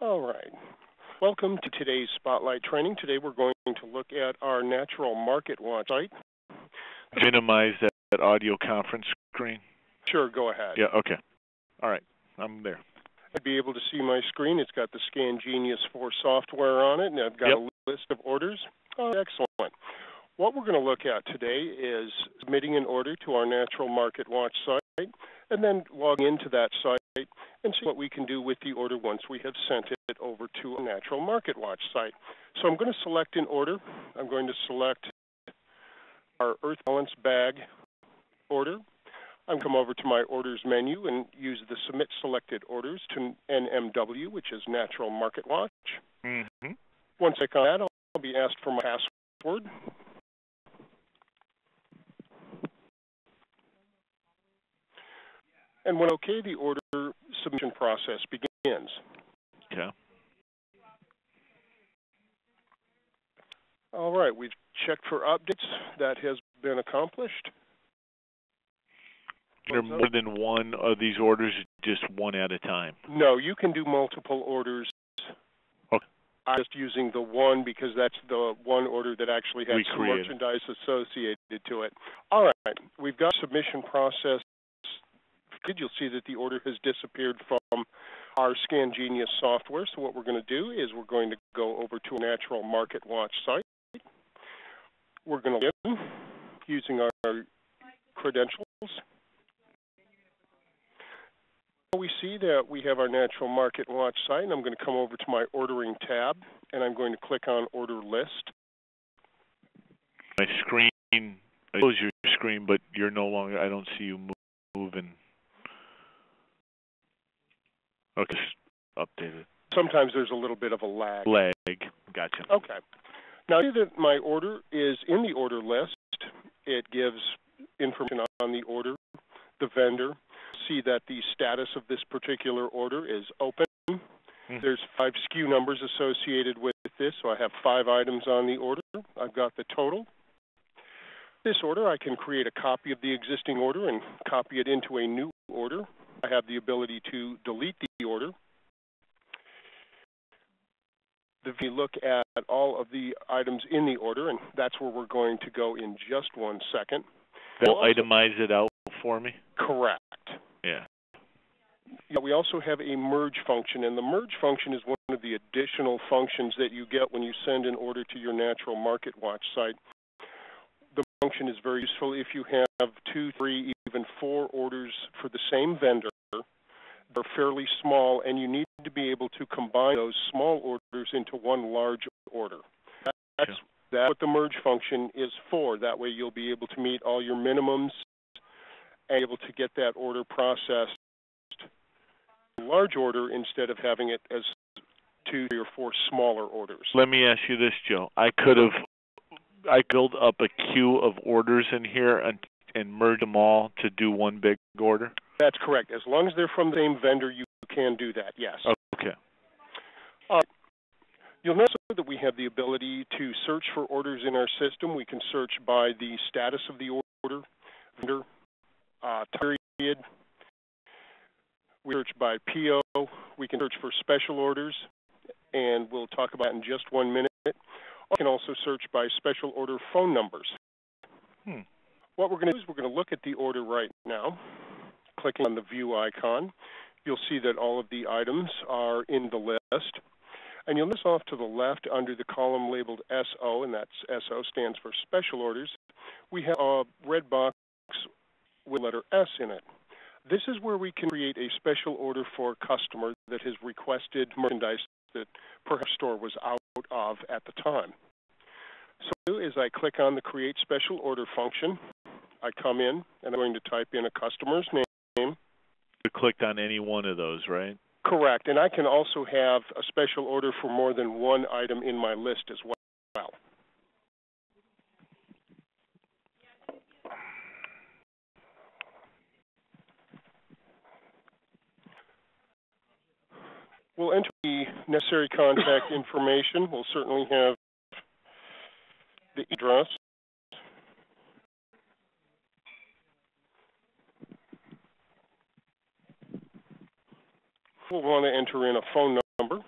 All right. Welcome to today's Spotlight training. Today we're going to look at our Natural Market Watch site. Minimize that audio conference screen? Sure, go ahead. Yeah, okay. All right, I'm there. I'd be able to see my screen. It's got the ScanGenius 4 software on it, and I've got a list of orders. Oh, excellent. What we're going to look at today is submitting an order to our Natural Market Watch site, and then logging into that site and see what we can do with the order once we have sent it over to a Natural Market Watch site. So I'm going to select an order. I'm going to select our Earth Balance Bag order. I'm going to come over to my orders menu and use the Submit Selected Orders to NMW, which is Natural Market Watch. Once I click on that, I'll be asked for my password. And when OK, the order submission process begins. Okay. All right, we've checked for updates. That has been accomplished. There are more than one of these orders, just one at a time? No, you can do multiple orders. Okay. I'm just using the one because that's the one order that actually has some merchandise associated to it. All right, we've got submission process. You'll see that the order has disappeared from our ScanGenius software. So what we're going to do is we're going to go over to a Natural Market Watch site. We're going to log in using our credentials. We see that we have our Natural Market Watch site, and I'm going to come over to my Ordering tab, and I'm going to click on Order List. My screen, I close your screen, but you're no longer, I don't see you moving. Okay, updated. Sometimes there's a little bit of a lag. Gotcha. Okay. Now, see that my order is in the order list. It gives information on the order, the vendor. See that the status of this particular order is open. There's 5 SKU numbers associated with this, so I have 5 items on the order. I've got the total. This order, I can create a copy of the existing order and copy it into a new order. I have the ability to delete the order. If you look at all of the items in the order, and that's where we're going to go in just one second. They'll itemize it out for me? Correct. Yeah. We also have a merge function, and the merge function is one of the additional functions that you get when you send an order to your Natural Market Watch site. The function is very useful if you have 2, 3, even 4 orders for the same vendor. They're fairly small, and you need to be able to combine those small orders into one large order. That's what the merge function is for. That way you'll be able to meet all your minimums and able to get that order processed in a large order instead of having it as 2, 3, or 4 smaller orders. Let me ask you this, Joe. I build up a queue of orders in here and merge them all to do one big order? That's correct. As long as they're from the same vendor, you can do that, yes. Okay. You'll notice that we have the ability to search for orders in our system. We can search by the status of the order, vendor, period. We search by PO. We can search for special orders, and we'll talk about it in just 1 minute. We can also search by special order phone numbers. What we're going to do is we're going to look at the order right now. Clicking on the view icon, you'll see that all of the items are in the list. And you'll notice off to the left under the column labeled SO, and that's SO stands for special orders, we have a red box with the letter S in it. This is where we can create a special order for a customer that has requested merchandise that perhaps store was out of at the time. So as I click on the Create Special Order function, I come in and I'm going to type in a customer's name. You clicked on any one of those, right? Correct. And I can also have a special order for more than one item in my list as well. We'll enter the necessary contact information. We'll certainly have the address. We'll want to enter in a phone number.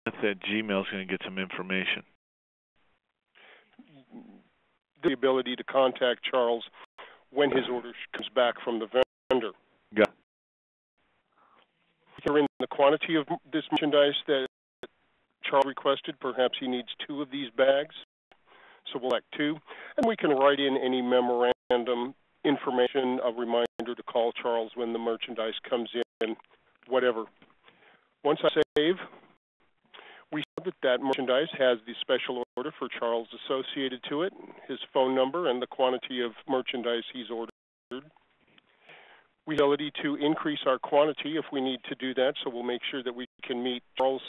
at Gmail is going to get some information. The ability to contact Charles when his order comes back from the vendor. Got it. Here in the quantity of this merchandise that Charles requested, perhaps he needs 2 of these bags. So we'll select 2, and we can write in any memorandum information, a reminder to call Charles when the merchandise comes in, whatever. Once I save, we see that merchandise has the special order for Charles associated to it, his phone number, and the quantity of merchandise he's ordered. We have the ability to increase our quantity if we need to do that, so we'll make sure that we can meet Charles'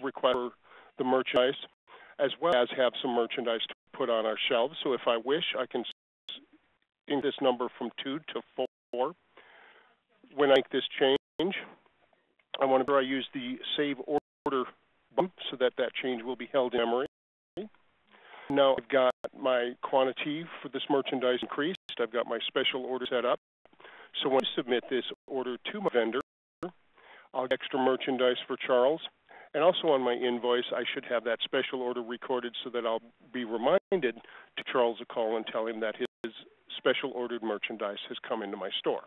request for the merchandise, as well as have some merchandise to put on our shelves. So if I wish, I can increase this number from 2 to 4. When I make this change, I want to use the Save Order button so that change will be held in memory. Now I've got my quantity for this merchandise increased. I've got my special order set up. So when I submit this order to my vendor, I'll get extra merchandise for Charles. And also on my invoice, I should have that special order recorded so that I'll be reminded to Charles a call and tell him that his special ordered merchandise has come into my store.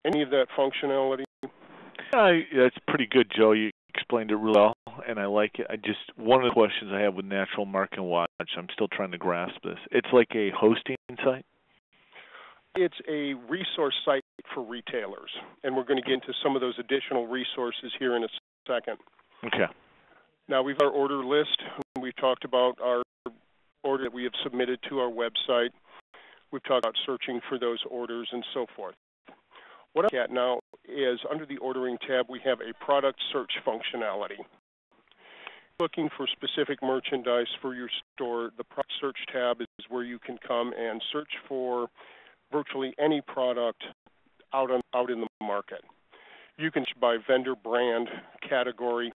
Any of that functionality? That's pretty good, Joe. You explained it really well, and I like it. One of the questions I have with Natural Market Watch, I'm still trying to grasp this. It's like a hosting site? It's a resource site for retailers, and we're going to get into some of those additional resources here in a second. Okay. Now, we've got our order list. We've talked about our order that we have submitted to our website. We've talked about searching for those orders and so forth. What I'm looking at now is under the Ordering tab, we have a product search functionality. Looking for specific merchandise for your store, the product search tab is where you can come and search for virtually any product out in the market. You can search by vendor, brand, category.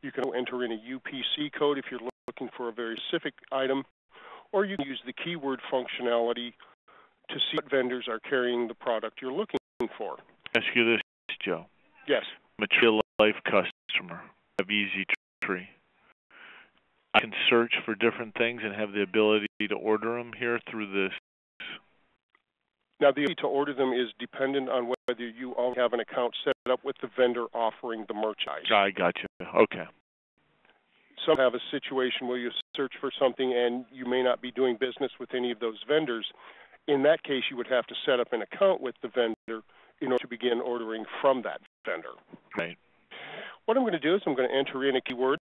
You can enter in a UPC code if you're looking for a very specific item, or you can use the keyword functionality to see what vendors are carrying the product you're looking for. Ask you this, Joe. Yes. I'm a real life customer of EasyTree. I can search for different things and have the ability to order them here through this. Now, the ability to order them is dependent on whether you already have an account set up with the vendor offering the merchandise. I got you. Okay. Some have a situation where you search for something and you may not be doing business with any of those vendors. In that case, you would have to set up an account with the vendor in order to begin ordering from that vendor. Right. What I'm going to do is I'm going to enter in a keyword.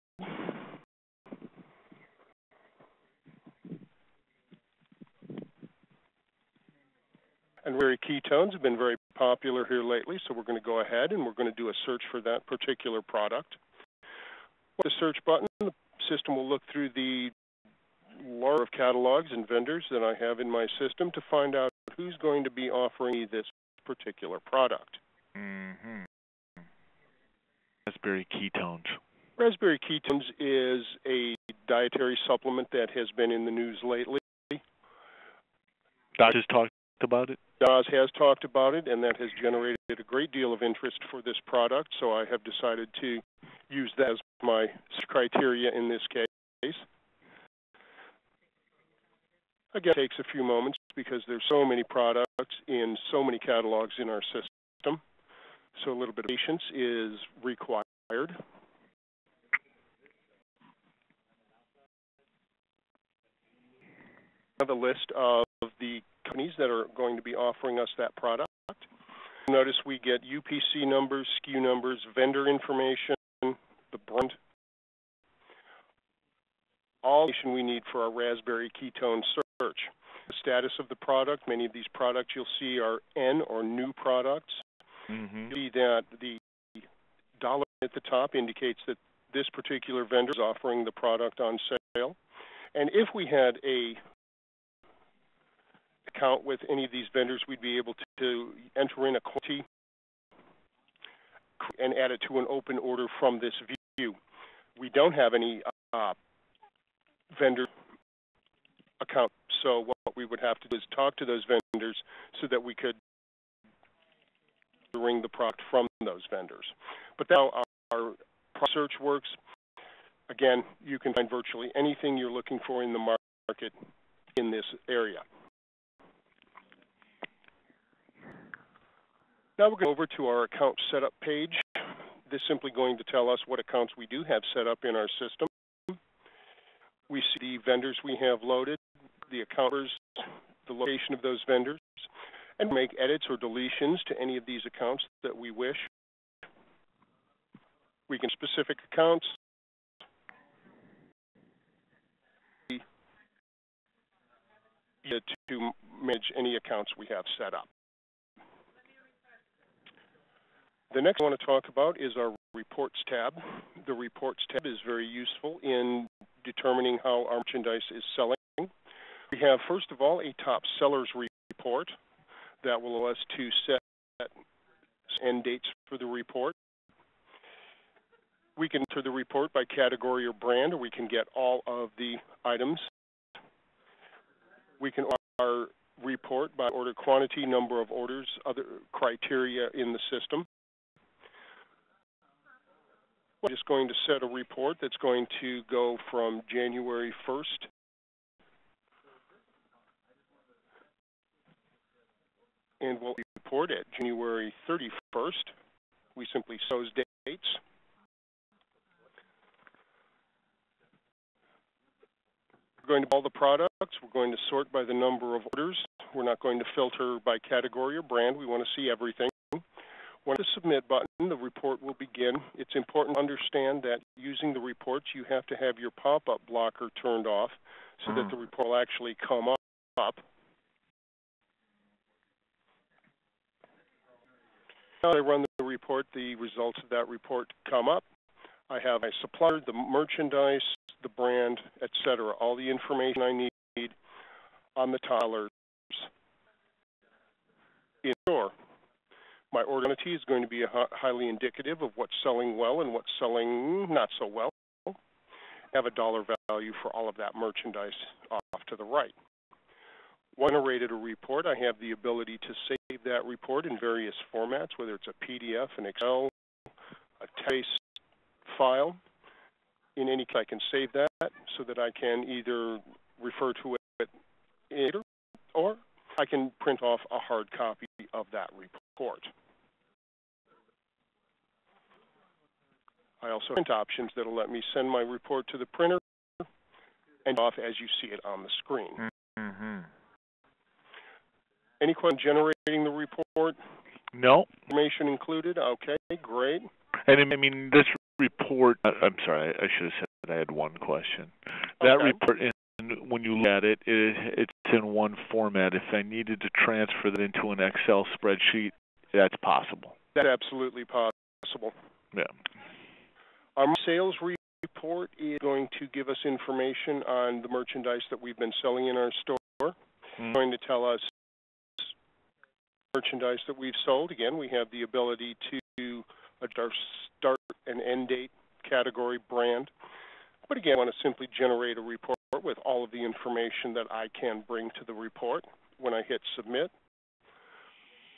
And very ketones have been very popular here lately, so we're going to go ahead and we're going to do a search for that particular product. With the search button, the system will look through the large of catalogs and vendors that I have in my system to find out who's going to be offering me this particular product. Mm-hmm. Raspberry ketones. Raspberry ketones is a dietary supplement that has been in the news lately. Doc has talked about it? Daz has talked about it, and that has generated a great deal of interest for this product, so I have decided to use that as my criteria in this case. Again, it takes a few moments because there's so many products in so many catalogs in our system, so a little bit of patience is required. I have a list of the companies that are going to be offering us that product. Notice we get UPC numbers, SKU numbers, vendor information, the brand, all the information we need for our Raspberry ketone search. The status of the product, many of these products you'll see are N or new products. Mm-hmm. You'll see that the dollar at the top indicates that this particular vendor is offering the product on sale. And if we had a account with any of these vendors, we'd be able to enter in a quantity and add it to an open order from this view. We don't have any vendor account So what we would have to do is talk to those vendors so that we could bring the product from those vendors. But that's how our search works. Again, you can find virtually anything you're looking for in the market in this area. Now we're going over to our account setup page. This is simply going to tell us what accounts we do have set up in our system. We see the vendors we have loaded, the accounters, the location of those vendors, and make edits or deletions to any of these accounts that we wish. We can specific accounts, to manage any accounts we have set up. The next I want to talk about is our Reports tab. The Reports tab is very useful in determining how our merchandise is selling. We have, first of all, a top sellers report that will allow us to set end dates for the report. We can enter the report by category or brand, or we can get all of the items. We can order our report by order quantity, number of orders, other criteria in the system. We're just going to set a report that's going to go from January 1st and we'll report at January 31st. We simply set those dates. We're going to all the products. We're going to sort by the number of orders. We're not going to filter by category or brand. We want to see everything. When the submit button, the report will begin. It's important to understand that using the reports, you have to have your pop-up blocker turned off so that the report will actually come up. Now I run the report, the results of that report come up. I have my supplier, the merchandise, the brand, etc. All the information I need on the tellers in store. My order quantity is going to be highly indicative of what's selling well and what's selling not so well. I have a dollar value for all of that merchandise off to the right. When I generated a report, I have the ability to save that report in various formats, whether it's a PDF, an Excel, a text file. In any case, I can save that so that I can either refer to it later or I can print off a hard copy of that report. I also have print options that will let me send my report to the printer and off as you see it on the screen. Any question generating the report? No. Information included? Okay, great. And I mean, this report, I'm sorry, I should have said I had one question. That report, when you look at it, it's in one format. If I needed to transfer that into an Excel spreadsheet, that's possible. That's absolutely possible. Yeah. Our sales report is going to give us information on the merchandise that we've been selling in our store. It's going to tell us merchandise that we've sold. Again, we have the ability to adjust our start and end date, category, brand. But again, I want to simply generate a report with all of the information that I can bring to the report. When I hit submit,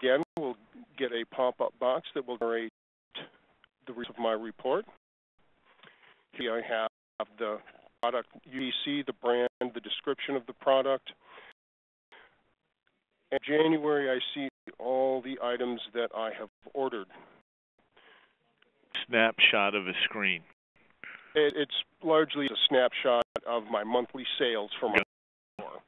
again, we'll get a pop-up box that will generate the result of my report. Here I have the product UEC, the brand, the description of the product. In January, I see all the items that I have ordered. Snapshot of a screen. It's largely a snapshot of my monthly sales from my store.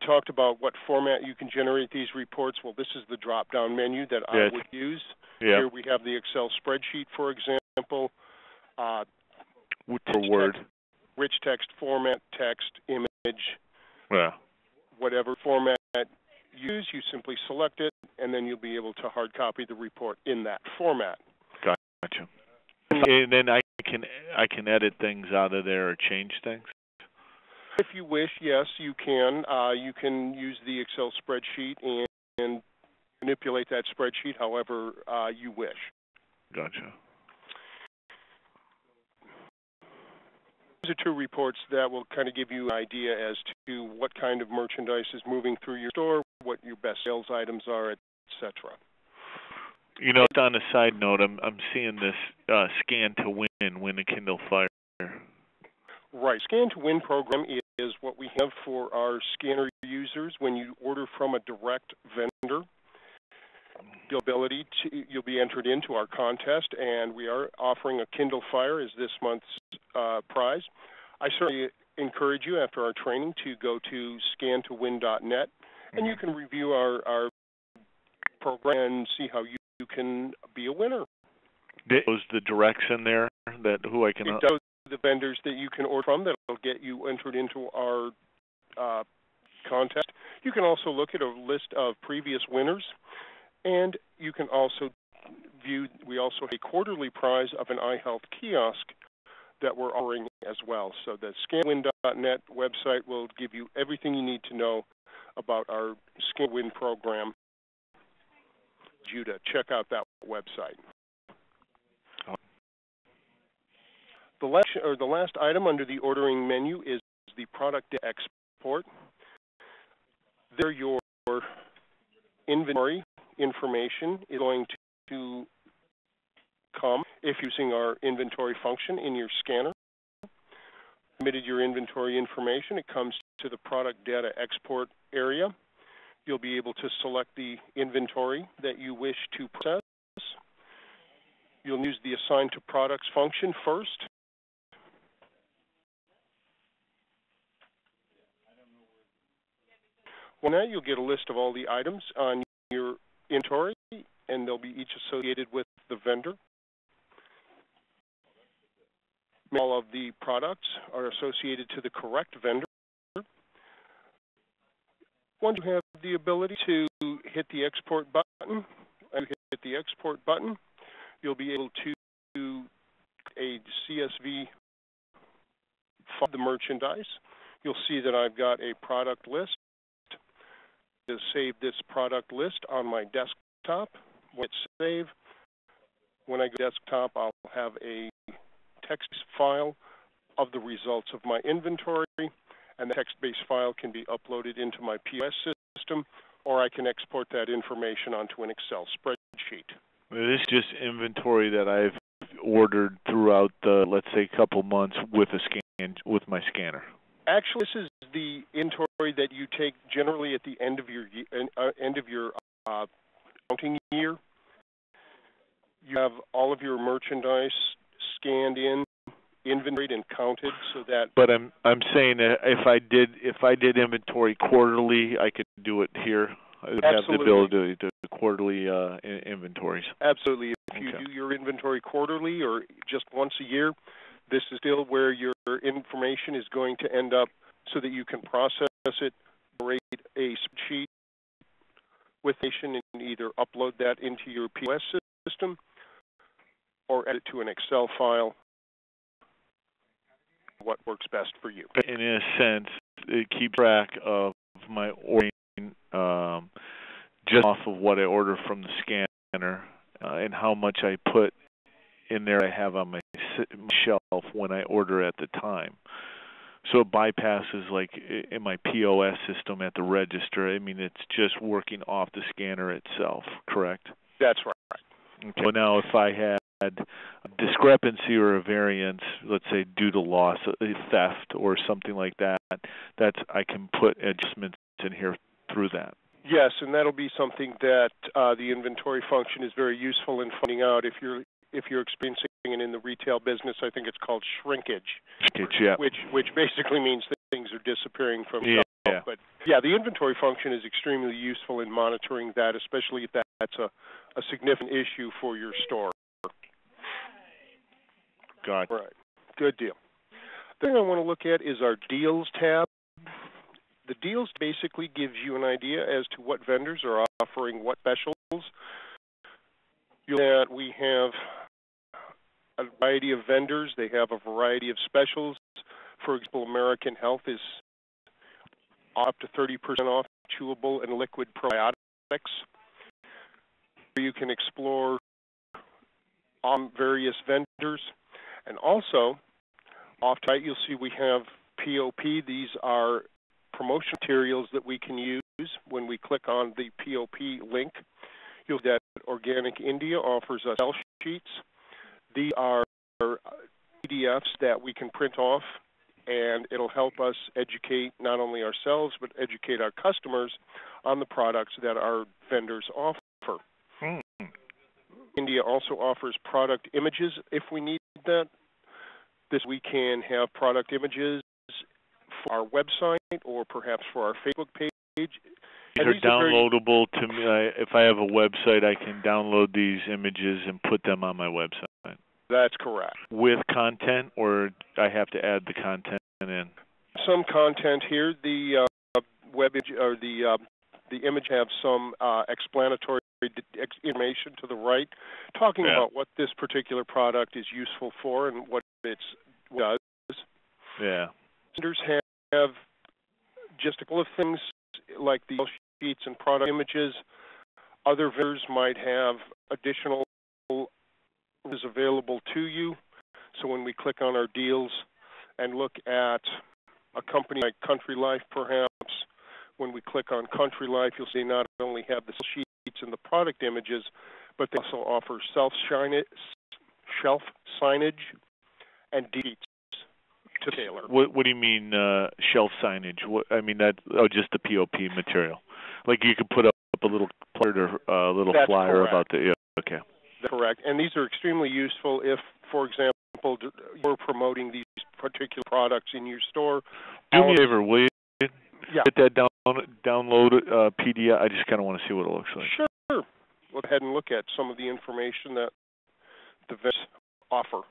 We talked about what format you can generate these reports. Well, this is the drop-down menu that I would use. Here we have the Excel spreadsheet, for example. Word. Rich text format, text, image, whatever format you use, you simply select it, and then you'll be able to hard copy the report in that format. Gotcha. And then I can edit things out of there or change things? If you wish, yes, you can. You can use the Excel spreadsheet and manipulate that spreadsheet however you wish. Gotcha. are two reports that will kind of give you an idea as to what kind of merchandise is moving through your store, what your best sales items are, etc. You know, on a side note, I'm seeing this Scan to Win a Kindle Fire. Right. Scan to Win program is what we have for our scanner users. When you order from a direct vendor, you'll be entered into our contest, and we are offering a Kindle Fire as this month's prize. I certainly encourage you after our training to go to scantowin.net, and you can review our program and see how you can be a winner. Those the directs in there that who I can. It does the vendors that you can order from that will get you entered into our contest. You can also look at a list of previous winners, and you can also view. We also have a quarterly prize of an iHealth kiosk that we're offering as well. So the ScanWin.net website will give you everything you need to know about our ScanWin program. You to check out that website. The last item under the ordering menu is the product export. There, your inventory information is going to come if using our inventory function in your scanner. Submitted your inventory information, it comes to the product data export area. You'll be able to select the inventory that you wish to process. You'll use the Assign to Products function first. Well, now you'll get a list of all the items on your inventory, and they'll be each associated with the vendor. All of the products are associated to the correct vendor. Once you have the ability to hit the export button, you'll be able to do a CSV file of the merchandise. You'll see that I've got a product list. To save this product list on my desktop. When it's save, when I go to desktop, I'll have a text file of the results of my inventory, and the text-based file can be uploaded into my POS system, or I can export that information onto an Excel spreadsheet. This is just inventory that I've ordered throughout the, let's say, couple months with my scanner. Actually, this is the inventory that you take generally at the end of your accounting year. You have all of your merchandise scanned in, inventoried, and counted, so that. But I'm saying that if I did inventory quarterly, I could do it here. I would have the ability to do quarterly inventories. Absolutely. If you do your inventory quarterly or just once a year, this is still where your information is going to end up so that you can process it, create a spreadsheet with information, and either upload that into your POS system or add it to an Excel file, what works best for you. In a sense, it keeps track of my ordering just off of what I order from the scanner and how much I put in there I have on my shelf when I order at the time. So it bypasses, like in my POS system at the register. I mean, it's just working off the scanner itself, correct? That's right. Okay. So now if I had a discrepancy or a variance, let's say due to loss, theft, or something like that, I can put adjustments in here through that. Yes, and that'll be something that the inventory function is very useful in finding out if you're experiencing it in the retail business. I think it's called shrinkage, yeah. which basically means that things are disappearing from shelf. Yeah. But yeah, the inventory function is extremely useful in monitoring that, especially if that's a significant issue for your store. Got it. Right. Good deal. The thing I want to look at is our Deals tab. The Deals basically gives you an idea as to what vendors are offering what specials. We have a variety of vendors. They have a variety of specials. For example, American Health is up to 30% off chewable and liquid probiotics. You can explore various vendors. And also, Off to the right, you'll see we have POP. These are promotion materials that we can use. When we click on the POP link, you'll see that Organic India offers us sell sheets. These are PDFs that we can print off, and it'll help us educate not only ourselves, but educate our customers on the products that our vendors offer. India also offers product images if we need that. We can have product images for our website or perhaps for our Facebook page. These are downloadable to me. If I have a website, I can download these images and put them on my website. That's correct. With content, or I have to add the content in? Some content here. The web image or the image have some explanatory information to the right, talking about what this particular product is useful for and what it does. Yeah. Vendors have just a couple of things like the sheets and product images. Other vendors might have additional is available to you. So when we click on our deals and look at a company like Country Life, perhaps, when we click on Country Life, you'll see not only have the sheets and the product images, but they also offer shelf signage and sheets to tailor. What do you mean shelf signage? Just the POP material. Like you could put up a little plate or a little That's flyer correct. about the. Yeah, okay. That's correct. And these are extremely useful if, for example, you're promoting these particular products in your store. Do me a favor, will you? Yeah. Get that download PDF. I just kind of want to see what it looks like. Sure. Go ahead and look at some of the information that the vendors offer.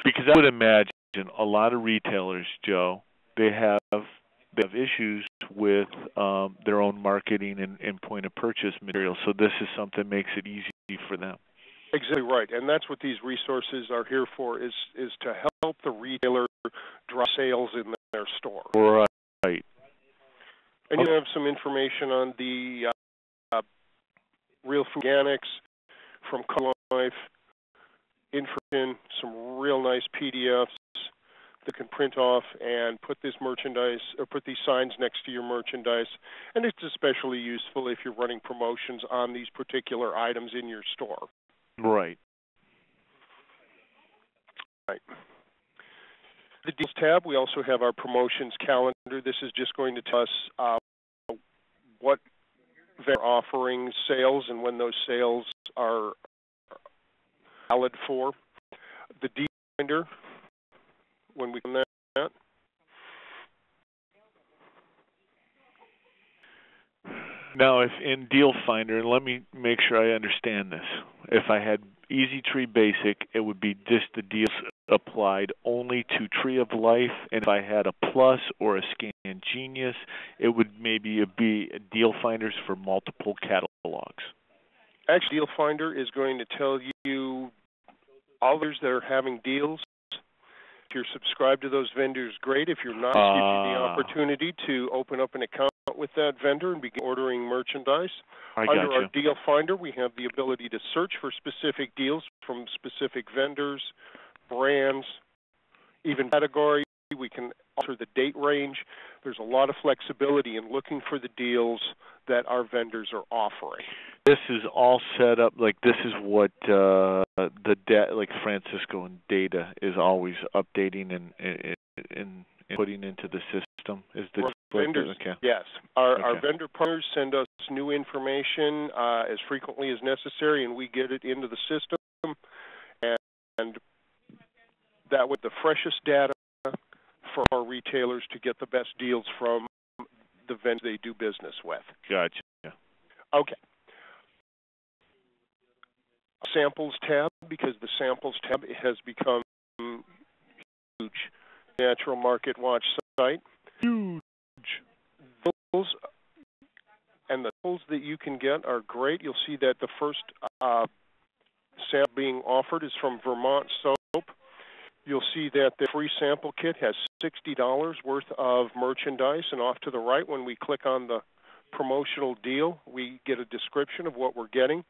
Because I would imagine a lot of retailers, Joe, they have issues with their own marketing and point of purchase material. So this is something that makes it easy for them. Exactly right, and that's what these resources are here for: is to help the retailer drive sales in their store. Right. And you have some information on the Real Food Organics from Country Life, information, some real nice PDFs that can print off and put this merchandise or put these signs next to your merchandise. And it's especially useful if you're running promotions on these particular items in your store. Right. The Deals tab, we also have our promotions calendar. This is just going to tell us what vendor offering sales and when those sales are valid for. The Deal Finder, when we can that. Now, if in Deal Finder, let me make sure I understand this. If I had Easy Tree Basic, it would be just the deals applied only to Tree of Life, and if I had a Plus or a Scan Genius, it would maybe be Deal Finders for multiple catalogs. Actually, Deal Finder is going to tell you all others that are having deals. If you're subscribed to those vendors, great. If you're not, it gives you the opportunity to open up an account with that vendor and begin ordering merchandise. Under our Deal Finder, we have the ability to search for specific deals from specific vendors, brands, even category. We can alter the date range. There's a lot of flexibility in looking for the deals that our vendors are offering. This is all set up, like this is what like Francisco and Data is always updating and putting into the system. Is the vendors? Okay. Yes, our vendor partners send us new information as frequently as necessary, and we get it into the system, and that with the freshest data for our retailers to get the best deals from the vendors they do business with. Gotcha. Okay. Samples tab, because the Samples tab has become huge. Natural Market Watch site. Huge. Those and the tools that you can get are great. You'll see that the first sample being offered is from Vermont Soap. You'll see that the free sample kit has $60 worth of merchandise, and off to the right, when we click on the promotional deal, we get a description of what we're getting.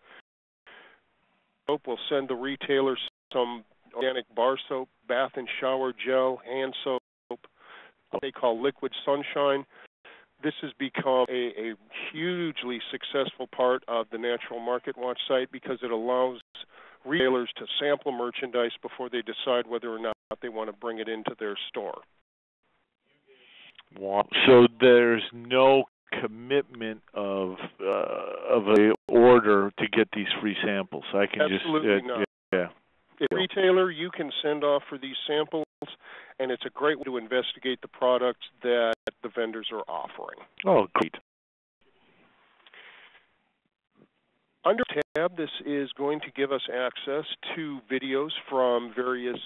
Soap will send the retailer some organic bar soap, bath and shower gel, hand soap, what they call liquid sunshine. This has become a hugely successful part of the Natural Market Watch site because it allows retailers to sample merchandise before they decide whether or not they want to bring it into their store. Wow. So there's no commitment of a order to get these free samples. I can Absolutely not. Yeah. If you're a retailer, you can send off for these samples, and it's a great way to investigate the products that the vendors are offering. Oh, great. Under tab, this is going to give us access to videos from various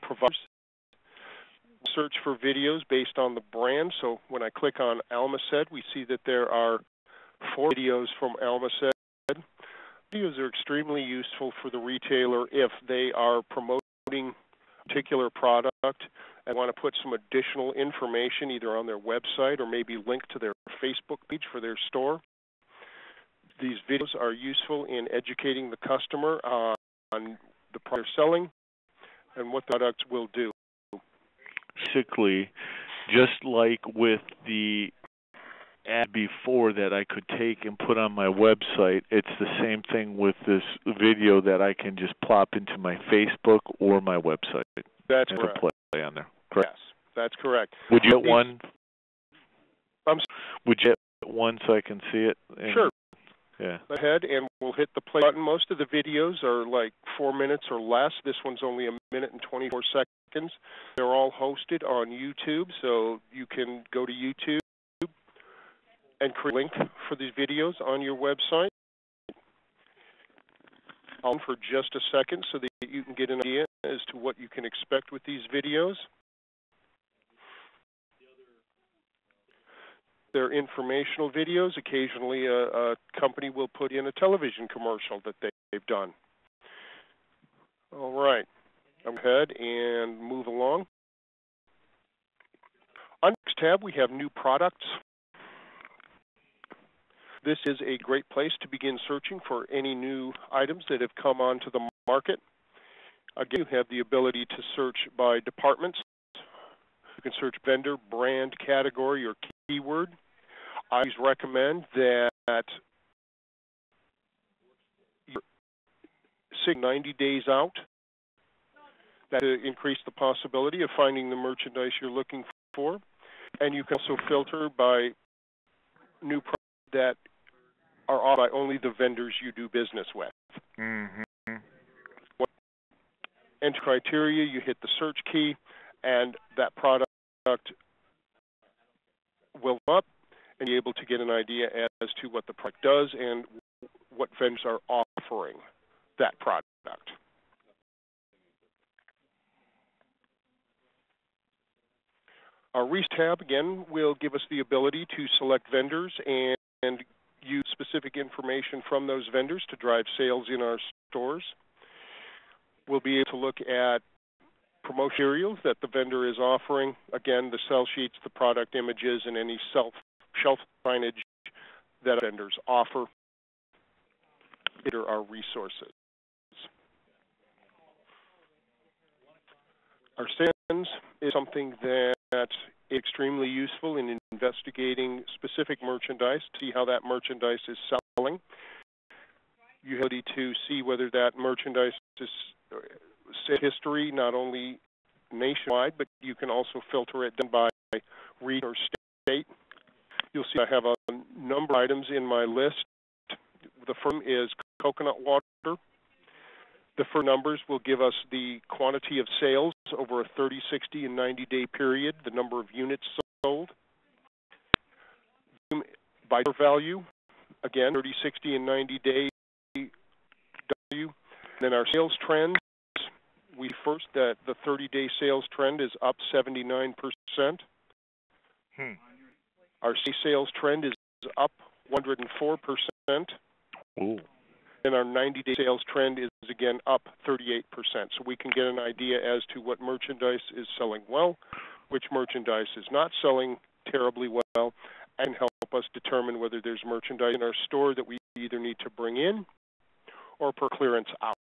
providers. Search for videos based on the brand. So when I click on Almacet, we see that there are 4 videos from Almacet. Videos are extremely useful for the retailer if they are promoting a particular product and want to put some additional information either on their website or maybe link to their Facebook page for their store. These videos are useful in educating the customer on the product they're selling and what the products will do. Basically, just like with the ad before that I could take and put on my website, it's the same thing with this video that I can just plop into my Facebook or my website. That's correct. Play on there. Correct. Yes, that's correct. Would you get one? Would you get one so I can see it? Sure. Yeah. Go ahead, and we'll hit the play button. Most of the videos are like 4 minutes or less. This one's only 1 minute and 24 seconds. They're all hosted on YouTube, so you can go to YouTube and create a link for these videos on your website. I'll for just a second so that you can get an idea as to what you can expect with these videos. They're informational videos. Occasionally a company will put in a television commercial that they've done. All right. Go ahead and move along. On the next tab, we have new products. This is a great place to begin searching for any new items that have come onto the market. Again, you have the ability to search by departments. You can search vendor, brand, category, or keyword. I always recommend that you're 90 days out. That will increase the possibility of finding the merchandise you're looking for. And you can also filter by new products that are offered by only the vendors you do business with. Mm-hmm. Enter criteria, you hit the search key, and that product will come up and be able to get an idea as to what the product does and what vendors are offering that product. Our Reach tab, again, will give us the ability to select vendors and use specific information from those vendors to drive sales in our stores. We'll be able to look at promotional materials that the vendor is offering. Again, the sell sheets, the product images, and any shelf signage that vendors offer. Consider our resources. Our sales is something that is extremely useful in investigating specific merchandise to see how that merchandise is selling. You have the ability to see whether that merchandise is history, not only nationwide, but you can also filter it by region or state. You'll see I have a number of items in my list. The first is coconut water. The first numbers will give us the quantity of sales over a 30, 60, and 90-day period, the number of units sold. By value, again, 30, 60, and 90-day value. And then our sales trends, we first that the 30-day sales trend is up 79%. Our sales trend is up 104%. Ooh. And our 90-day sales trend is again up 38%. So we can get an idea as to what merchandise is selling well, which merchandise is not selling terribly well, and help us determine whether there's merchandise in our store that we either need to bring in or per clearance out.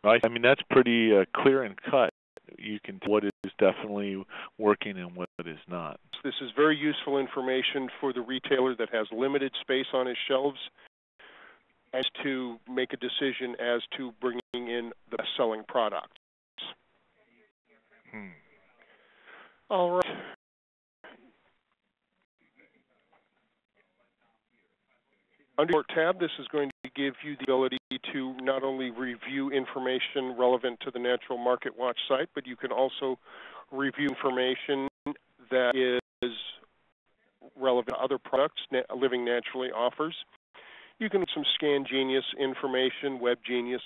I mean, that's pretty clear and cut. You can tell what is definitely working and what is not. This is very useful information for the retailer that has limited space on his shelves as to make a decision as to bringing in the best-selling products. All right. Under your tab, this is going to give you the ability to not only review information relevant to the Natural Market Watch site, but you can also review information that is relevant to other products Living Naturally offers. You can get some Scan Genius information, Web Genius,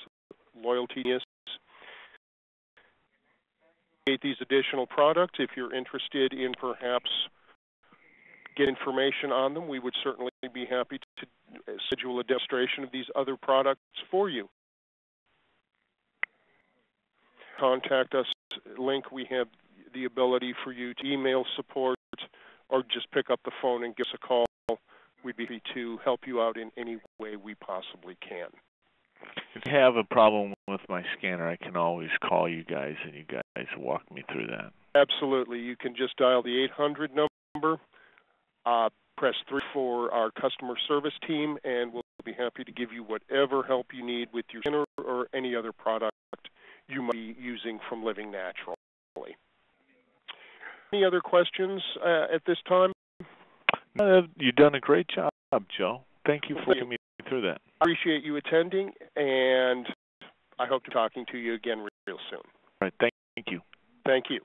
Loyalty Genius. These additional products, if you're interested in perhaps get information on them, we would certainly be happy to schedule a demonstration of these other products for you. Contact us link. We have the ability for you to email support or just pick up the phone and give us a call. We'd be happy to help you out in any way we possibly can. If you have a problem with my scanner, I can always call you guys, and you guys walk me through that. Absolutely. You can just dial the 800 number, press 3 for our customer service team, and we'll be happy to give you whatever help you need with your scanner or any other product you might be using from Living Naturally. Any other questions at this time? You've done a great job, Joe. Thank you for walking me through that. I appreciate you attending, and I hope to be talking to you again real soon. All right, thank you. Thank you.